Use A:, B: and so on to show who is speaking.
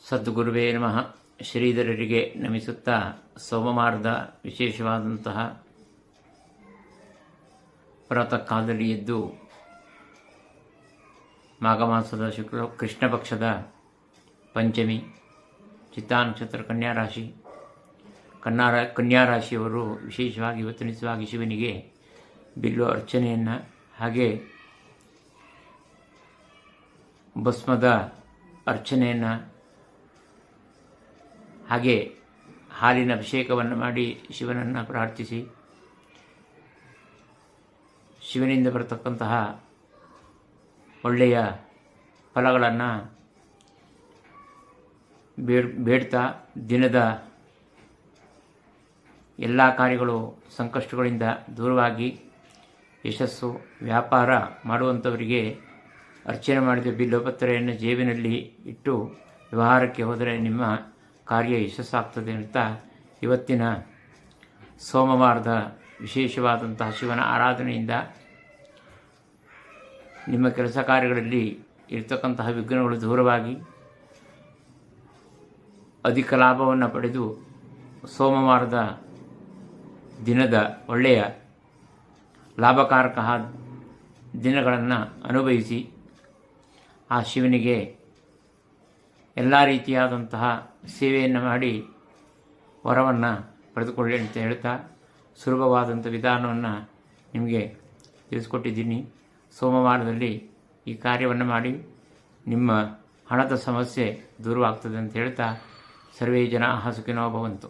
A: ಸದ್ಗುರುವೇ ನಮಃ. ಶ್ರೀಧರರಿಗೆ ನಮಿಸುತ್ತಾ ಸೋಮವಾರದ ವಿಶೇಷವಾದಂತಹ ಪ್ರಾತಃ ಕಾಲದಲ್ಲಿ ಎದ್ದು ಮಾಘ ಮಾಸದ ಕೃಷ್ಣ ಪಕ್ಷದ ಪಂಚಮಿ, ಚಿತ್ತಾ ನಕ್ಷತ್ರ ಕನ್ಯಾರಾಶಿ. ಕನ್ಯಾರಾಶಿಯವರು ವಿಶೇಷವಾಗಿ ಇವತ್ತಿನಿಸವಾಗಿ ಶಿವನಿಗೆ ಬಿಲ್ಲು ಅರ್ಚನೆಯನ್ನು, ಹಾಗೆ ಭಸ್ಮದ ಅರ್ಚನೆಯನ್ನು, ಹಾಗೆ ಹಾಲಿನ ಅಭಿಷೇಕವನ್ನು ಮಾಡಿ ಶಿವನನ್ನು ಪ್ರಾರ್ಥಿಸಿ ಶಿವನಿಂದ ಬರತಕ್ಕಂತಹ ಒಳ್ಳೆಯ ಫಲಗಳನ್ನು ಬೇಡ್ತಾ ದಿನದ ಎಲ್ಲ ಕಾರ್ಯಗಳು ಸಂಕಷ್ಟಗಳಿಂದ ದೂರವಾಗಿ ಯಶಸ್ಸು, ವ್ಯಾಪಾರ ಮಾಡುವಂಥವರಿಗೆ ಅರ್ಚನೆ ಮಾಡಿದ ಬಿಲ್ಲೋಪತ್ರೆಯನ್ನು ಜೇಬಿನಲ್ಲಿ ಇಟ್ಟು ವ್ಯವಹಾರಕ್ಕೆ ಹೋದರೆ ನಿಮ್ಮ ಕಾರ್ಯ ಯಶಸ್ಸಾಗ್ತದೆ ಅಂತ ಇವತ್ತಿನ ಸೋಮವಾರದ ವಿಶೇಷವಾದಂತಹ ಶಿವನ ಆರಾಧನೆಯಿಂದ ನಿಮ್ಮ ಕೆಲಸ ಕಾರ್ಯಗಳಲ್ಲಿ ಇರತಕ್ಕಂತಹ ವಿಘ್ನಗಳು ದೂರವಾಗಿ ಅಧಿಕ ಲಾಭವನ್ನು ಪಡೆದು ಸೋಮವಾರದ ದಿನದ ಒಳ್ಳೆಯ ಲಾಭಕಾರಕ ದಿನಗಳನ್ನು ಅನುಭವಿಸಿ ಆ ಶಿವನಿಗೆ ಎಲ್ಲ ರೀತಿಯಾದಂತಹ ಸೇವೆಯನ್ನು ಮಾಡಿ ವರವನ್ನು ಪಡೆದುಕೊಳ್ಳಿ ಅಂತ ಹೇಳ್ತಾ ಸುಲಭವಾದಂಥ ವಿಧಾನವನ್ನು ನಿಮಗೆ ತಿಳಿಸ್ಕೊಟ್ಟಿದ್ದೀನಿ. ಸೋಮವಾರದಲ್ಲಿ ಈ ಕಾರ್ಯವನ್ನು ಮಾಡಿ ನಿಮ್ಮ ಹಣದ ಸಮಸ್ಯೆ ದೂರವಾಗ್ತದೆ ಅಂತ ಹೇಳ್ತಾ ಸರ್ವೇ ಜನಾಃ ಸುಖಿನೋ ಭವಂತು.